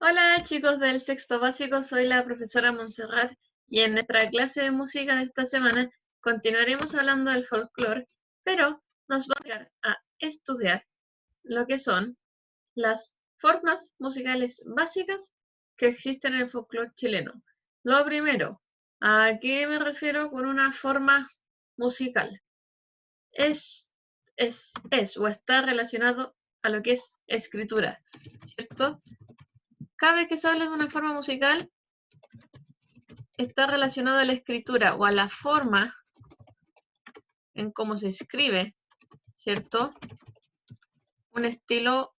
Hola chicos del sexto básico, soy la profesora Montserrat y en nuestra clase de música de esta semana continuaremos hablando del folclore, pero nos vamos a dedicar a estudiar lo que son las formas musicales básicas que existen en el folclore chileno. Lo primero, ¿a qué me refiero con una forma musical? Es, es o está relacionado a lo que es escritura, ¿cierto? Cada vez que se habla de una forma musical, está relacionado a la escritura o a la forma en cómo se escribe, ¿cierto? Un estilo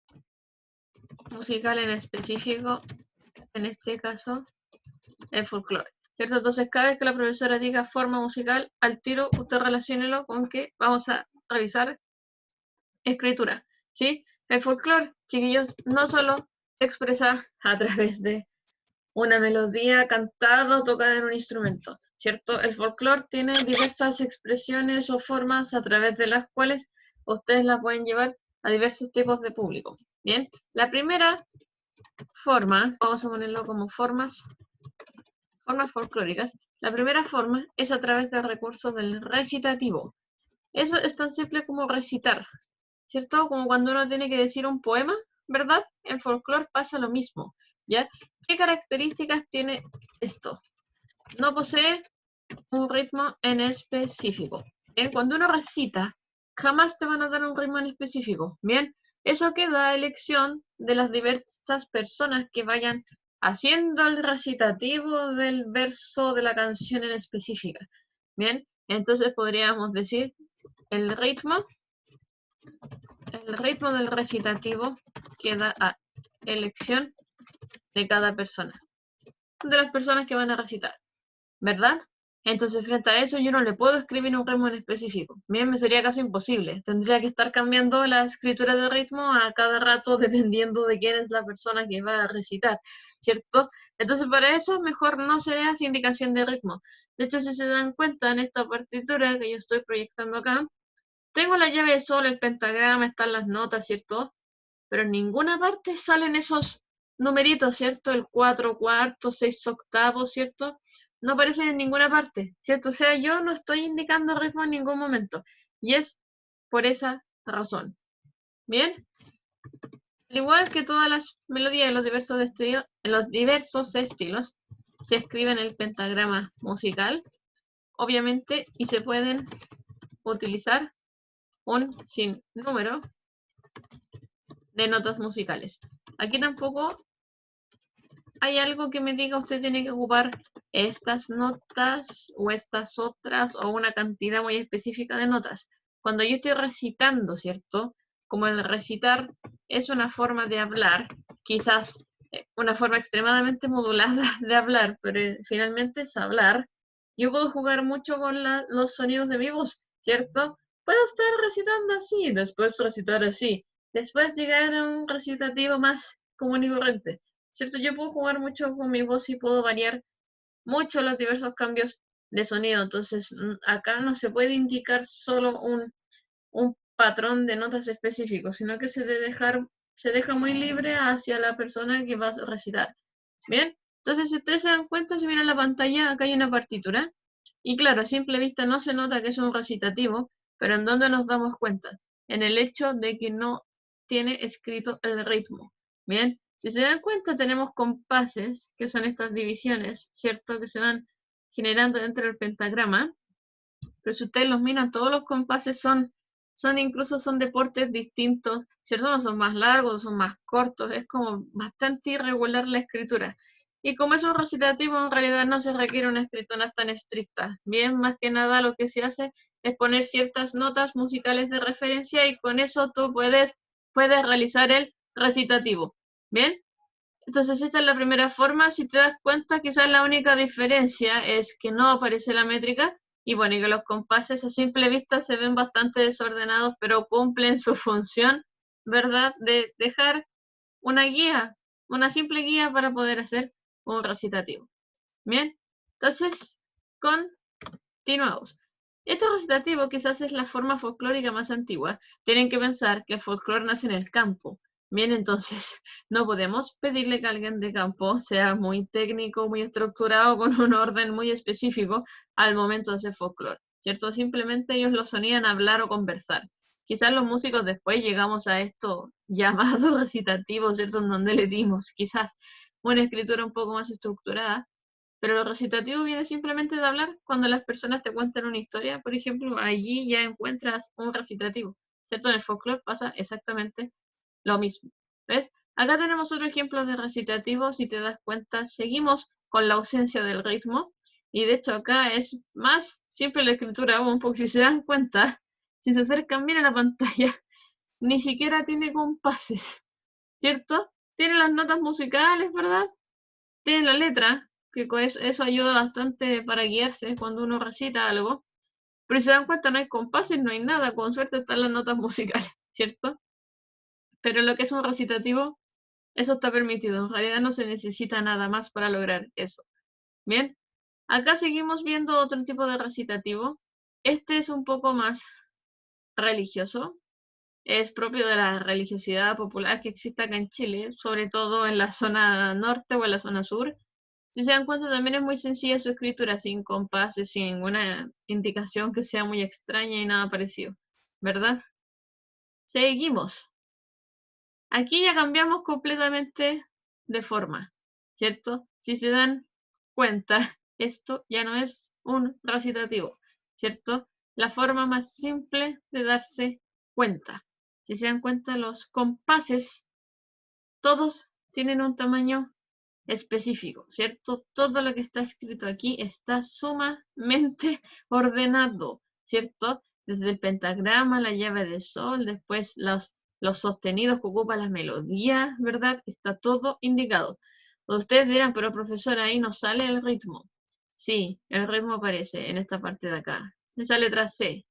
musical en específico, en este caso, el folclore, ¿cierto? Entonces, cada vez que la profesora diga forma musical, al tiro usted relaciónelo con que vamos a revisar escritura, ¿sí? El folclore, chiquillos, no solo se expresa a través de una melodía cantada o tocada en un instrumento, ¿cierto? El folclore tiene diversas expresiones o formas a través de las cuales ustedes la pueden llevar a diversos tipos de público. Bien, la primera forma, vamos a ponerlo como formas folclóricas, la primera forma es a través del recurso del recitativo. Eso es tan simple como recitar, ¿cierto? Como cuando uno tiene que decir un poema, ¿verdad? En folclore pasa lo mismo, ¿ya? ¿Qué características tiene esto? No posee un ritmo en específico. Bien, cuando uno recita, jamás te van a dar un ritmo en específico. Bien, eso queda a elección de las diversas personas que vayan haciendo el recitativo del verso de la canción en específica. Bien, entonces podríamos decir el ritmo, el ritmo del recitativo queda a elección de cada persona, de las personas que van a recitar. ¿Verdad? Entonces, frente a eso, yo no le puedo escribir un ritmo en específico. Bien, me sería casi imposible. Tendría que estar cambiando la escritura de ritmo a cada rato dependiendo de quién es la persona que va a recitar, ¿cierto? Entonces, para eso, mejor no se hace indicación de ritmo. De hecho, si se dan cuenta en esta partitura que yo estoy proyectando acá, tengo la llave de sol, el pentagrama, están las notas, ¿cierto? Pero en ninguna parte salen esos numeritos, ¿cierto? El 4 cuartos, 6 octavos, ¿cierto? No aparecen en ninguna parte, ¿cierto? O sea, yo no estoy indicando ritmo en ningún momento. Y es por esa razón. Bien, al igual que todas las melodías en los diversos estilos, se escribe en el pentagrama musical, obviamente, y se pueden utilizar un sinnúmero de notas musicales. Aquí tampoco hay algo que me diga usted tiene que ocupar estas notas o estas otras o una cantidad muy específica de notas. Cuando yo estoy recitando, ¿cierto? Como el recitar es una forma de hablar, quizás una forma extremadamente modulada de hablar, pero finalmente es hablar. Yo puedo jugar mucho con los sonidos de mi voz, ¿cierto? Puedo estar recitando así, después recitar así, después llegar a un recitativo más común y corriente. ¿Cierto? Yo puedo jugar mucho con mi voz y puedo variar mucho los diversos cambios de sonido. Entonces, acá no se puede indicar solo un patrón de notas específico, sino que se deja muy libre hacia la persona que va a recitar. Bien, entonces si ustedes se dan cuenta, si miran la pantalla, acá hay una partitura. Y claro, a simple vista no se nota que es un recitativo, pero ¿en dónde nos damos cuenta? En el hecho de que no tiene escrito el ritmo. Bien, si se dan cuenta, tenemos compases, que son estas divisiones, ¿cierto? Que se van generando dentro del pentagrama. Pero si ustedes los miran, todos los compases son deportes distintos, ¿cierto? No son más largos, son más cortos, es como bastante irregular la escritura. Y como es un recitativo, en realidad no se requiere una escritura tan estricta. Bien, más que nada lo que se hace es poner ciertas notas musicales de referencia y con eso tú puedes realizar el recitativo. Bien, entonces esta es la primera forma. Si te das cuenta, quizás la única diferencia es que no aparece la métrica y bueno, y que los compases a simple vista se ven bastante desordenados, pero cumplen su función, ¿verdad? De dejar una guía, una simple guía para poder hacer un recitativo. Bien, entonces continuamos. Este recitativo quizás es la forma folclórica más antigua. Tienen que pensar que el folclore nace en el campo. Bien, entonces no podemos pedirle que alguien de campo sea muy técnico, muy estructurado, con un orden muy específico al momento de hacer folclore, ¿cierto? Simplemente ellos lo sonían hablar o conversar. Quizás los músicos después llegamos a esto llamado recitativo, ¿cierto? En donde le dimos quizás una escritura un poco más estructurada, pero lo recitativo viene simplemente de hablar. Cuando las personas te cuentan una historia, por ejemplo, allí ya encuentras un recitativo, ¿cierto? En el folclore pasa exactamente lo mismo. ¿Ves? Acá tenemos otro ejemplo de recitativo. Si te das cuenta, seguimos con la ausencia del ritmo. Y de hecho acá es más simple la escritura aún, porque si se dan cuenta, si se acercan bien a la pantalla, ni siquiera tiene compases, ¿cierto? Tiene las notas musicales, ¿verdad? Tiene la letra, que eso ayuda bastante para guiarse cuando uno recita algo. Pero si se dan cuenta, no hay compases, no hay nada. Con suerte están las notas musicales, ¿cierto? Pero lo que es un recitativo, eso está permitido. En realidad no se necesita nada más para lograr eso. Bien, acá seguimos viendo otro tipo de recitativo. Este es un poco más religioso. Es propio de la religiosidad popular que existe acá en Chile, sobre todo en la zona norte o en la zona sur. Si se dan cuenta, también es muy sencilla su escritura, sin compases, sin ninguna indicación que sea muy extraña y nada parecido, ¿verdad? Seguimos. Aquí ya cambiamos completamente de forma, ¿cierto? Si se dan cuenta, esto ya no es un recitativo, ¿cierto? La forma más simple de darse cuenta. Si se dan cuenta, los compases, todos tienen un tamaño específico, ¿cierto? Todo lo que está escrito aquí está sumamente ordenado, ¿cierto? Desde el pentagrama, la llave de sol, después los sostenidos que ocupa la melodía, ¿verdad? Está todo indicado. Ustedes dirán, pero profesor, ahí no sale el ritmo. Sí, el ritmo aparece en esta parte de acá. Esa letra C.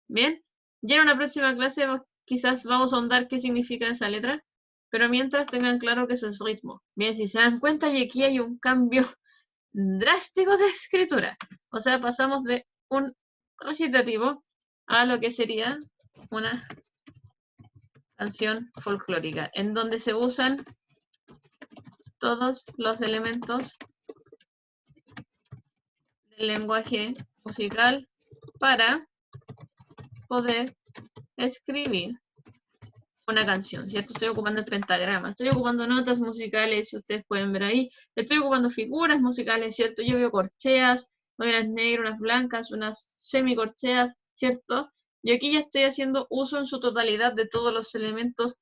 Bien, ya en una próxima clase quizás vamos a ahondar qué significa esa letra, pero mientras tengan claro que eso es ritmo. Bien, si se dan cuenta, y aquí hay un cambio drástico de escritura. O sea, pasamos de un recitativo a lo que sería una canción folclórica, en donde se usan todos los elementos del lenguaje musical para poder escribir una canción, ¿cierto? Estoy ocupando el pentagrama, estoy ocupando notas musicales, si ustedes pueden ver ahí, estoy ocupando figuras musicales, ¿cierto? Yo veo corcheas, unas negras, unas blancas, unas semicorcheas, ¿cierto? Y aquí ya estoy haciendo uso en su totalidad de todos los elementos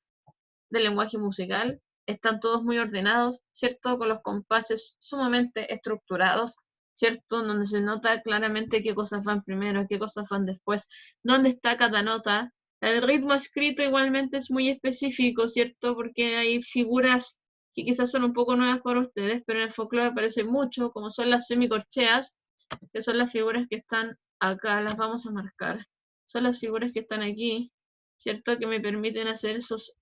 del lenguaje musical, están todos muy ordenados, ¿cierto? Con los compases sumamente estructurados, ¿cierto? Donde se nota claramente qué cosas van primero, qué cosas van después, dónde está cada nota. El ritmo escrito igualmente es muy específico, ¿cierto? Porque hay figuras que quizás son un poco nuevas para ustedes, pero en el folclore aparece mucho, como son las semicorcheas, que son las figuras que están acá, las vamos a marcar. Son las figuras que están aquí, ¿cierto? Que me permiten hacer esos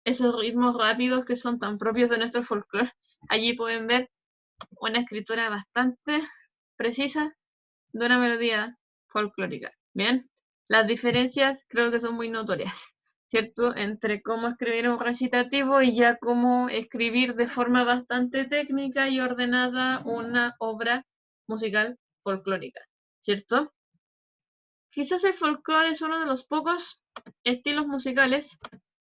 ritmos rápidos que son tan propios de nuestro folclore. Allí pueden ver una escritura bastante precisa de una melodía folclórica. Bien, las diferencias creo que son muy notorias, ¿cierto? Entre cómo escribir un recitativo y ya cómo escribir de forma bastante técnica y ordenada una obra musical folclórica, ¿cierto? Quizás el folclore es uno de los pocos estilos musicales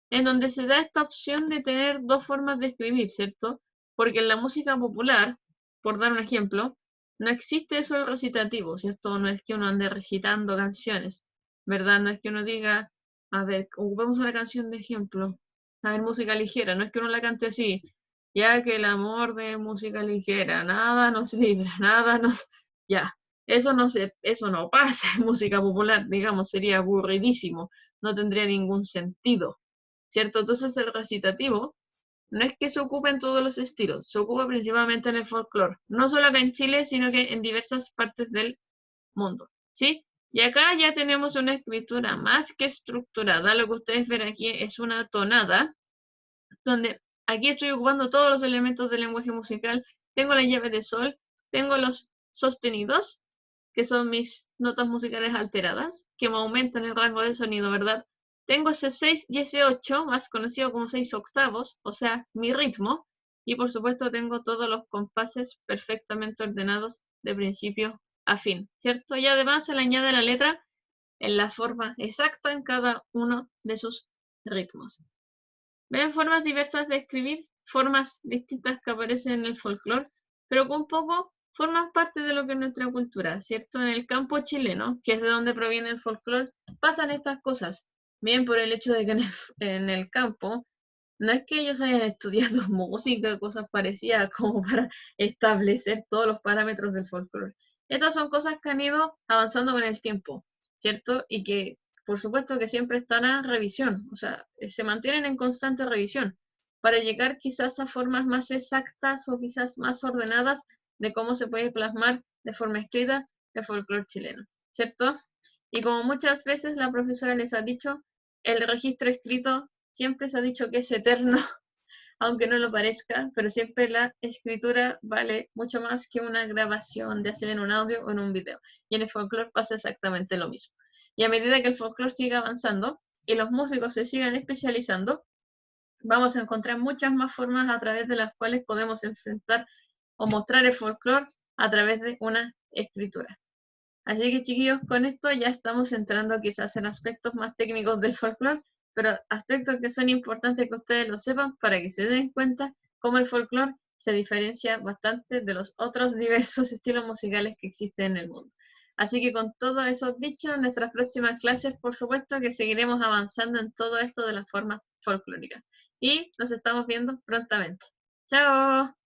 en donde se da esta opción de tener dos formas de escribir, ¿cierto? Porque en la música popular, por dar un ejemplo, no existe eso del recitativo, ¿cierto? No es que uno ande recitando canciones, ¿verdad? No es que uno diga, a ver, ocupemos una canción de ejemplo, a ver, música ligera, no es que uno la cante así, ya que el amor de música ligera, nada nos libra, nada nos... Ya, eso no pasa en música popular, digamos, sería aburridísimo, no tendría ningún sentido. ¿Cierto? Entonces el recitativo no es que se ocupe en todos los estilos, se ocupa principalmente en el folclore, no solo acá en Chile, sino que en diversas partes del mundo, ¿sí? Y acá ya tenemos una escritura más que estructurada, lo que ustedes ven aquí es una tonada, donde aquí estoy ocupando todos los elementos del lenguaje musical, tengo la llave de sol, tengo los sostenidos, que son mis notas musicales alteradas, que me aumentan el rango de sonido, ¿verdad? tengo ese 6 y ese 8, más conocido como 6 octavos, o sea, mi ritmo, y por supuesto tengo todos los compases perfectamente ordenados de principio a fin, ¿cierto? Y además se le añade la letra en la forma exacta en cada uno de sus ritmos. ¿Ven formas diversas de escribir? Formas distintas que aparecen en el folclore, pero que un poco forman parte de lo que es nuestra cultura, ¿cierto? En el campo chileno, que es de donde proviene el folclore, pasan estas cosas. Bien por el hecho de que en el campo no es que ellos hayan estudiado música o cosas parecidas como para establecer todos los parámetros del folclore. Estas son cosas que han ido avanzando con el tiempo, ¿cierto? Y que por supuesto que siempre están a revisión, o sea, se mantienen en constante revisión para llegar quizás a formas más exactas o quizás más ordenadas de cómo se puede plasmar de forma escrita el folclore chileno, ¿cierto? Y como muchas veces la profesora les ha dicho, el registro escrito siempre se ha dicho que es eterno, aunque no lo parezca, pero siempre la escritura vale mucho más que una grabación, de hacer en un audio o en un video. Y en el folclore pasa exactamente lo mismo. Y a medida que el folclore siga avanzando y los músicos se sigan especializando, vamos a encontrar muchas más formas a través de las cuales podemos enfrentar o mostrar el folclore a través de una escritura. Así que chiquillos, con esto ya estamos entrando quizás en aspectos más técnicos del folclore, pero aspectos que son importantes que ustedes lo sepan para que se den cuenta cómo el folclore se diferencia bastante de los otros diversos estilos musicales que existen en el mundo. Así que con todo eso dicho, en nuestras próximas clases, por supuesto que seguiremos avanzando en todo esto de las formas folclóricas. Y nos estamos viendo prontamente. ¡Chao!